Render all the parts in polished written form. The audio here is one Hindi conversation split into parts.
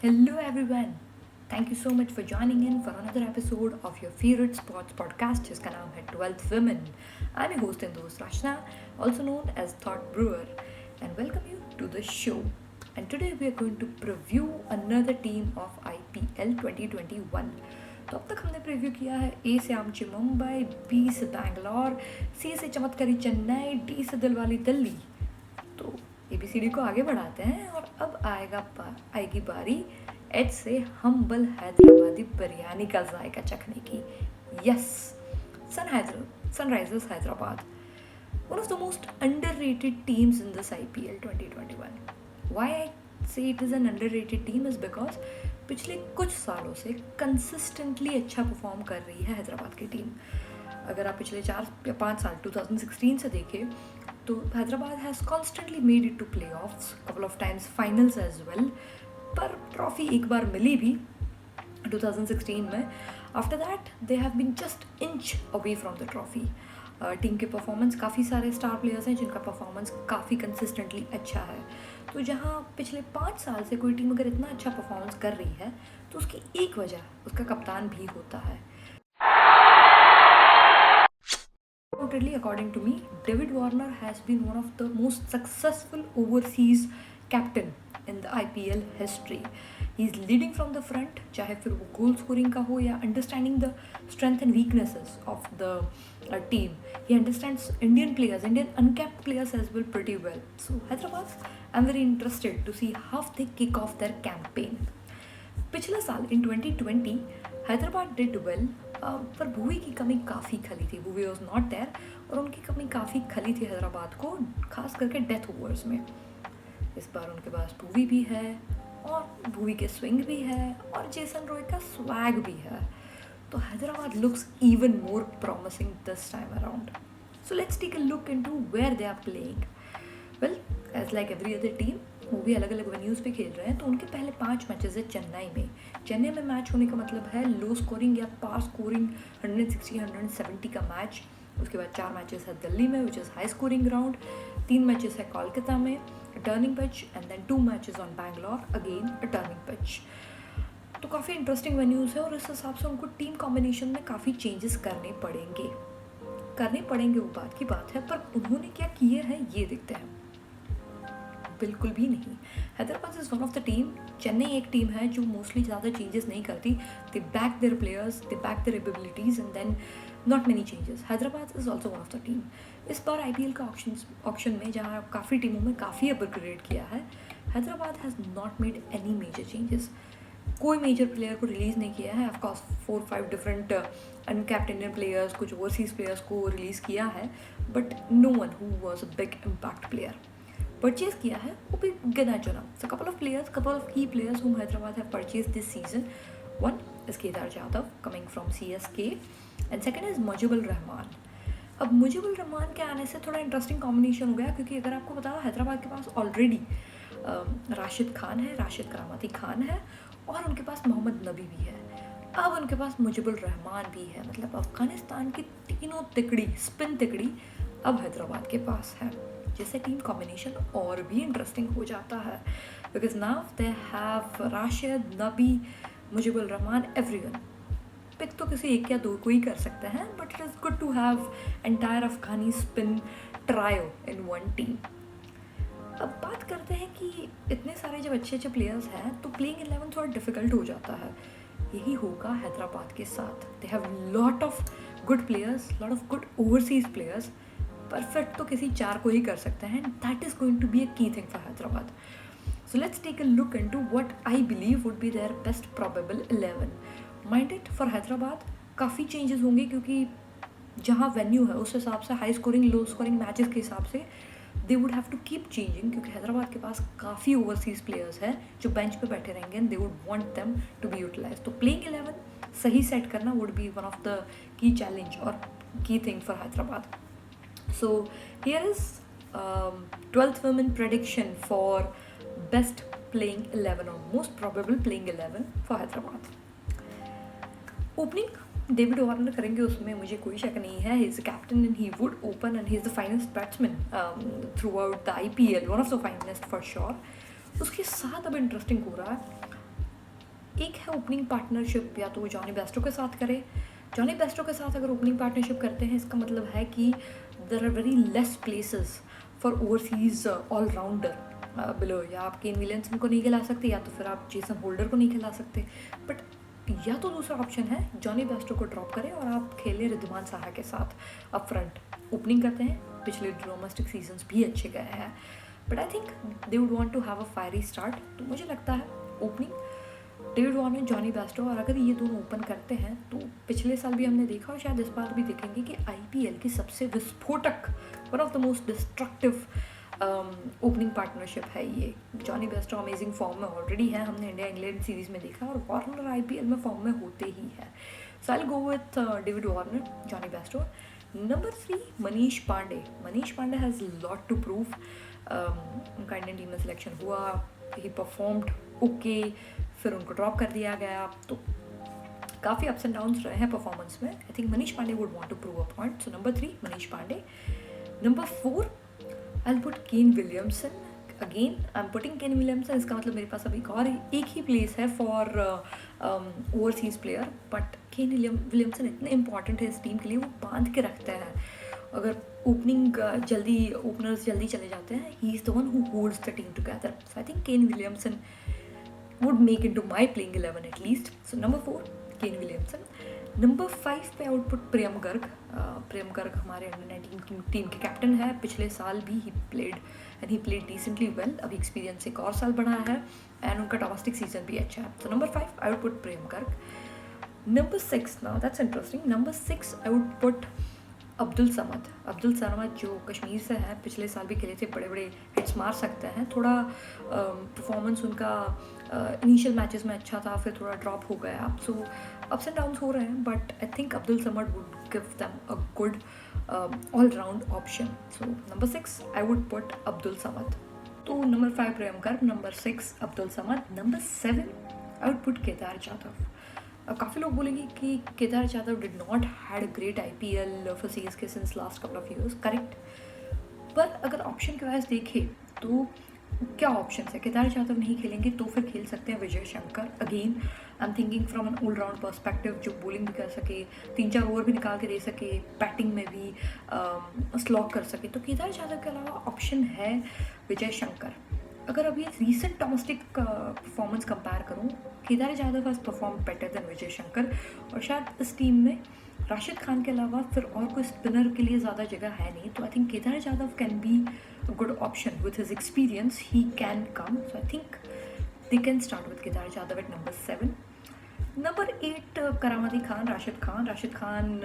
Hello, everyone. Thank you so much for joining in for another episode of your favorite sports podcast जिसका नाम है 12th Women. I'm your host and host Rashna, also known as Thought Brewer, and welcome you to the show. And today we are going to preview another team of IPL 2021. तो अब तक हमने प्रीव्यू किया है ए से आमची मुंबई, बी से बैंगलोर, सी से चमत्कारी चेन्नई, डी से दिलवाली दिल्ली. तो ABCD को आगे बढ़ाते हैं और अब आएगी बारी एच से हम्बल हैदराबादी बिरयानी का जायका चखने की. Yes, Sunrisers Hyderabad, one of the most underrated teams in this IPL 2021. Why I say it is an underrated team is because पिछले कुछ सालों से कंसिस्टेंटली अच्छा परफॉर्म कर रही है हैदराबाद की टीम. अगर आप पिछले 4 या 5 साल 2016 से देखें तो Hyderabad has constantly made it to playoffs, couple of times finals as well, पर ट्रॉफी एक बार मिली भी 2016 में. After that they have been just inch away from the trophy. Team के परफॉर्मेंस, काफ़ी सारे स्टार प्लेयर्स हैं जिनका परफॉर्मेंस काफ़ी कंसिस्टेंटली अच्छा है. तो जहाँ पिछले 5 साल से कोई टीम अगर इतना अच्छा परफॉर्मेंस कर रही है तो उसकी एक वजह उसका कप्तान भी होता है. Undoubtedly, according to me, David Warner has been one of the most successful overseas captain in the IPL history. He's leading from the front, चाहे फिर वो गोल स्कोरिंग का हो या understanding the strength and weaknesses of the team. He understands Indian players, Indian uncapped players as well pretty well. So Hyderabad, I'm very interested to see how they kick off their campaign. पिछला साल in 2020 हैदराबाद डिड वेल, पर भुवी की कमी काफ़ी खली थी. भुवी वॉज नॉट देयर और उनकी कमी काफ़ी खली थी हैदराबाद को, खास करके डेथ ओवर्स में. इस बार उनके पास भुवी भी है और भुवी के स्विंग भी है और जेसन रॉय का स्वैग भी है. तो Hyderabad looks even more promising this time around. So let's take a look into where they are playing. Well, as like every other team, वो भी अलग अलग वेन्यूज़ पे खेल रहे हैं. तो उनके पहले 5 मैचेस है चेन्नई में. चेन्नई में मैच होने का मतलब है लो स्कोरिंग या पार स्कोरिंग 160-170 का मैच. उसके बाद 4 मैचेस है दिल्ली में which is high scoring ground, 3 matches है कोलकाता में turning pitch, and then 2 matches on Bangalore again a turning pitch. तो काफ़ी इंटरेस्टिंग वेन्यूज़ है और इस हिसाब से उनको टीम कॉम्बिनेशन में काफ़ी चेंजेस करने पड़ेंगे वो बात की बात है. पर उन्होंने क्या किए हैं ये देखते हैं. बिल्कुल भी नहीं. Hyderabad is one of the team. Chennai एक टीम है जो मोस्टली ज़्यादा चेंजेस नहीं करती. They back their players, they back their abilities and then not many changes. Hyderabad is also one of the team. इस बार IPL का ऑप्शन में जहाँ काफ़ी टीमों में काफ़ी अपग्रेड किया है, Hyderabad has not made any major changes. कोई मेजर प्लेयर को रिलीज़ नहीं किया है. Of course 4-5 different uncapped Indian players, कुछ ओवरसीज प्लेयर्स को रिलीज़ किया है, but no one who was a big impact player. Purchase किया है वो भी गिना चुना. So couple of key players whom Hyderabad have purchased this season. One is Kedar Jadhav coming from CSK and second is Mujibur Rahman. अब मुजिबुर रहमान के आने से थोड़ा इंटरेस्टिंग कॉम्बिनेशन हो गया, क्योंकि अगर आपको पता हो हैदराबाद के पास ऑलरेडी राशिद करामती खान है और उनके पास मोहम्मद नबी भी है. अब उनके पास मुजिबुर रहमान भी है. मतलब अफगानिस्तान की तीनों तिकड़ी, स्पिन तिकड़ी अब हैदराबाद के पास है, जिससे टीम कॉम्बिनेशन और भी इंटरेस्टिंग हो जाता है. Because now they have Rashid, Nabi, Mujibur Rahman, everyone. Pick तो किसी एक या दो को ही कर सकते हैं, but it is good to have entire Afghani spin trio in one team. अब बात करते हैं कि इतने सारे जब अच्छे अच्छे प्लेयर्स हैं तो प्लेइंग 11 थोड़ा डिफिकल्ट हो जाता है. यही होगा हैदराबाद के साथ. They have lot of good players, lot of good overseas players. Perfect तो किसी 4 को ही कर सकते हैं. That is going to be a key thing for Hyderabad. So let's take a look into what I believe would be their best probable 11. Minded for Hyderabad काफ़ी चेंजेस होंगे, क्योंकि जहाँ वेन्यू है उस हिसाब से high scoring low scoring matches के हिसाब से they would have to keep changing, क्योंकि हैदराबाद के पास काफ़ी ओवरसीज प्लेयर्स हैं जो बेंच पे बैठे रहेंगे and they would want them to be utilise. तो प्लेइंग 11 सही सेट करना would be one of the key challenge और key thing for Hyderabad. So here is 12th women prediction for best playing 11 or most probable playing 11 for Hyderabad. Opening David Warner करेंगे, उसमें मुझे कोई शक नहीं है. He is captain and he would open and he is the finest batsman through out the IPL, one of the finest for sure. उसके साथ अब इंटरेस्टिंग हो रहा है एक है ओपनिंग पार्टनरशिप, या तो वो जॉनी बेस्टो के साथ करे। जॉनी बेस्टो के साथ अगर ओपनिंग पार्टनरशिप करते हैं, इसका मतलब है कि there are very less places for overseas all-rounder below. या आप केन विलियमसन को नहीं खिला सकते, या तो फिर आप जेसन होल्डर को नहीं खिला सकते। बट या तो दूसरा ऑप्शन है जॉनी बेस्टो को ड्रॉप करें और आप खेलें रिद्धिमान साहा के साथ अप फ्रंट। ओपनिंग करते हैं, पिछले डोमेस्टिक सीजन्स भी अच्छे गए हैं, but I think they would want to have a fiery start. तो मुझे लगता है opening David Warner, Johnny Bairstow, और अगर ये दोनों ओपन करते हैं तो पिछले साल भी हमने देखा और शायद इस बार भी देखेंगे कि आईपीएल की सबसे विस्फोटक, one of the most destructive opening partnership है ये। जॉनी बेस्टो अमेजिंग फॉर्म में ऑलरेडी है, हमने इंडिया इंग्लैंड सीरीज़ में देखा, और वार्नर आईपीएल में फॉर्म में होते ही है। So I will go with David Warner, Johnny Bairstow. Number 3 Manish Pandey. Manish Pandey has lot to prove. उनका इंडियन टीम में सिलेक्शन हुआ, ही परफॉर्म्ड ओके, फिर उनको ड्रॉप कर दिया गया, तो काफ़ी अप्स एंड डाउन्स रहे हैं परफॉर्मेंस में। I think Manish Pandey would want to prove a point. So number 3 Manish Pandey. Number 4 I'll put Kane Williamson. Again, I'm putting Kane Williamson. इसका मतलब मेरे पास अभी एक ही प्लेस है for overseas player, but Kane Williamson इतने इंपॉर्टेंट है इस टीम के लिए, वो बांध के रखते हैं। अगर ओपनर्स जल्दी चले जाते हैं, he is the one who holds the team together. So I think Kane Williamson would make into my playing 11 at least. So number 4 Kane Williamson. Number 5 पे आउट पुट प्रियम गर्ग। प्रियम गर्ग हमारे अंडर 19 टीम के कैप्टन है, पिछले साल भी ही प्लेड डिसेंटली वेल। अभी एक्सपीरियंस एक और साल बढ़ा है, एंड उनका डोमेस्टिक सीजन भी अच्छा है। तो number 5 I would put Priyam Garg. Number 6, now that's interesting. Number 6 I would put Abdul Samad जो कश्मीर से है, पिछले साल भी खेले थे, बड़े बड़े हिट्स मार सकते हैं। थोड़ा परफॉर्मेंस उनका इनिशियल मैचेस में अच्छा था, फिर थोड़ा ड्रॉप हो गया, सो अप्स एंड डाउन्स हो रहे हैं, but I think Abdul Samad would give them a good all round option. So number 6 I would put Abdul Samad. तो number 5 Priyam Garg, number 6 Abdul Samad, number 7 I would put Kedar Jadhav. काफ़ी लोग बोलेंगे कि Kedar Jadhav did not had a great IPL for CSK since last couple of years, correct, पर अगर ऑप्शन के वाइज देखें तो क्या ऑप्शन है। केदार जाधव नहीं खेलेंगे तो फिर खेल सकते हैं Vijay Shankar. Again I am thinking from an all round perspective, जो बॉलिंग भी कर सके, 3-4 ओवर भी निकाल के दे सके, बैटिंग में भी स्लॉग कर सके, तो केदार जाधव के अलावा ऑप्शन है विजय शंकर। अगर अभी रीसेंट डोमेस्टिक परफॉर्मेंस कंपेयर करूँ, Kedar Jadhav has perform better than Vijay Shankar, और शायद इस टीम में राशिद खान के अलावा फिर और कोई स्पिनर के लिए ज़्यादा जगह है नहीं, तो I think Kedar Jadhav can be a good option with his experience, he can come. So I think they can start with Kedar Jadhav at number 7। Number 8 Karamati Khan, Rashid Khan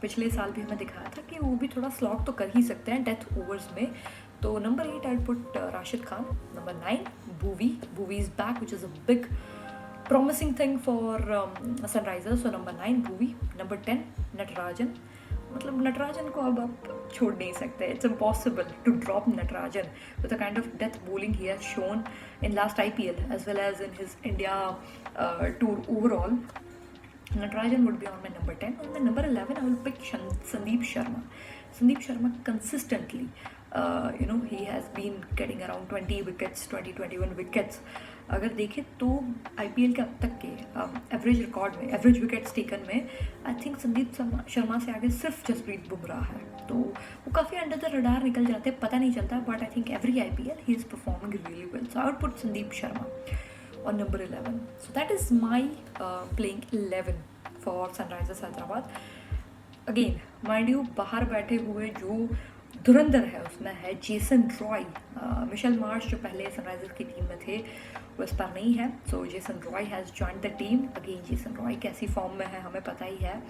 पिछले साल भी हमें दिखाया था कि वो भी थोड़ा स्लॉग तो कर ही सकते हैं डेथ ओवर्स में, तो number 8 I put Rashid Khan. Number 9 Bhuvi is back, which is a big promising thing for Sunrisers, so number 9 Bhuvi. Number 10 Natarajan. मतलब नटराजन को अब आप छोड़ नहीं सकते, it's impossible to drop Natarajan with the kind of death bowling he has shown in last IPL as well as in his India tour overall. Natarajan would be on my number 10. On my number 11 I will pick Sandeep Sharma consistently, he has been getting around 20-21 wickets. अगर देखें तो आईपीएल के अब तक के एवरेज रिकॉर्ड में, एवरेज विकेट्स टेकन में, आई थिंक संदीप शर्मा से आगे सिर्फ जसप्रीत बुमराह है, तो वो काफ़ी अंडर द रडार निकल जाते हैं, पता नहीं चलता, but I think every IPL he is performing really well. So I would put Sandeep Sharma on number 11. So that is my playing 11 for Sunrisers Hyderabad. Again, mind you, बाहर बैठे हुए जो धुरंधर है उसमें है जेसन रॉय। मिशेल मार्श जो पहले सनराइजर्स की टीम में थे वो इस पर नहीं है, so Jason Roy has joined the team. Again Jason Roy कैसी फॉर्म में है हमें पता ही है।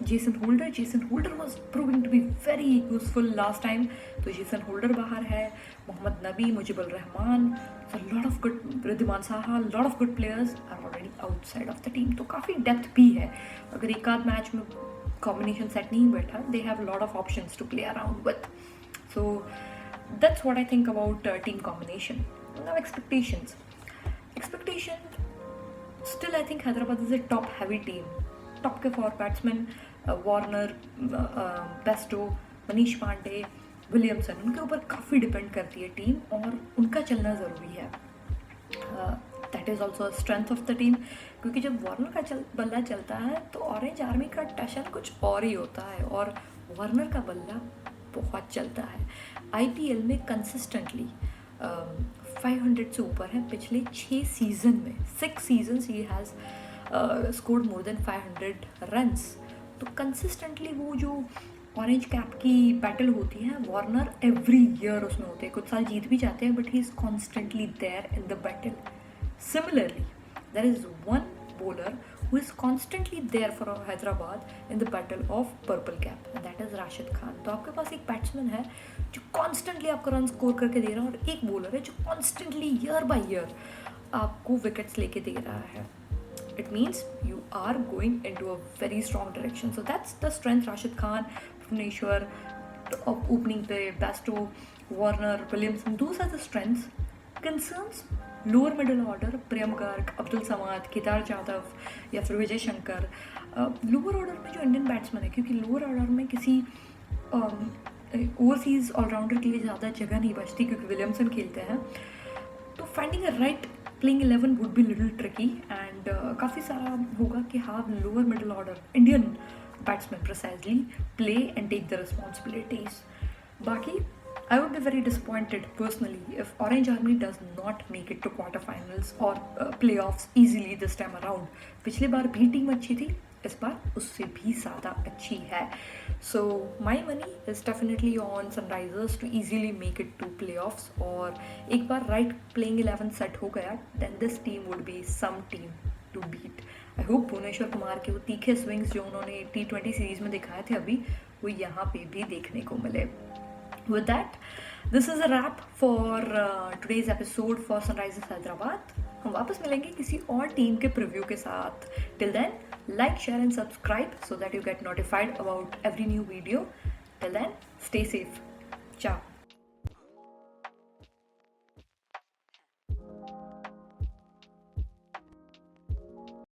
Jason Holder was proving to be very useful last time, तो जेसन होल्डर बाहर है। मोहम्मद नबी, Mujibur Rahman, so lot of good, Riddhiman Saha, lot of good players are already outside of the team, तो काफ़ी डेप्थ भी है। अगर एक आध मैच में कॉम्बिनेशन सेट नहीं बैठा, they have a lot of options to play around with. So that's what I think about team combination. Now expectation, still I think Hyderabad is a top heavy team. Top के 4 batsman Warner, Bairstow, Manish Pandey, Williamson, उनके ऊपर काफ़ी डिपेंड करती है टीम और उनका चलना ज़रूरी है। That is also strength of the team, क्योंकि जब वार्नर का बल्ला चलता है तो ऑरेंज आर्मी का टशन कुछ और ही होता है, और वार्नर का बल्ला बहुत चलता है। आईपीएल में कंसिस्टेंटली 500 से ऊपर है पिछले 6 सीज़न में। 6 seasons he has scored more than 500 runs. तो कंसिस्टेंटली वो जो ऑरेंज कैप की बैटल होती है, वार्नर एवरी ईयर उसमें होते हैं, कुछ साल जीत भी जाते हैं, but he is constantly there in the battle. Similarly, there is one bowler who is constantly there for Hyderabad in the battle of purple cap, and that is Rashid Khan. तो आपके पास एक बैट्समैन है जो कॉन्स्टेंटली आपको रन स्कोर करके दे रहा है, और एक बॉलर है जो कॉन्स्टेंटली ईयर बाय ईयर आपको विकेट्स लेके दे रहा है। It means you are going into a very strong direction. So that's the strength. Rashid Khan, Bhuvneshwar, opening play, Basto, Warner, Williamson, those are the strengths. Concerns lower middle order, Priyam Garg, Abdul Samad, Kedar Jadhav या फिर विजय शंकर। लोअर ऑर्डर में जो इंडियन बैट्समैन है, क्योंकि लोअर ऑर्डर में किसी ओवरसीज ऑलराउंडर के लिए ज़्यादा जगह नहीं बचती क्योंकि विलियमसन खेलते हैं, तो finding a right playing 11 would be little tricky, and काफ़ी सारा होगा कि हाँ lower middle order Indian batsman precisely play and take the responsibilities. बाकी I would be very disappointed personally if Orange Army does not make it to quarterfinals or playoffs easily this time around. पिछली बार भी टीम अच्छी थी, इस बार उससे भी ज़्यादा अच्छी है। So my money is definitely on Sunrisers to easily make it to playoffs, और एक बार right playing 11 set हो गया, then this team would be some team to beat. I hope Bhuvneshwar Kumar के वो तीखे स्विंग्स जो उन्होंने T20 सीरीज में दिखाए थे अभी, वो यहाँ पे भी देखने को मिले। With that, this is a wrap for today's episode for Sunrisers Hyderabad. हम वापस मिलेंगे किसी और टीम के प्रीव्यू के साथ। Till then, like, share and subscribe so that you get notified about every new video. Till then, stay safe. Ciao.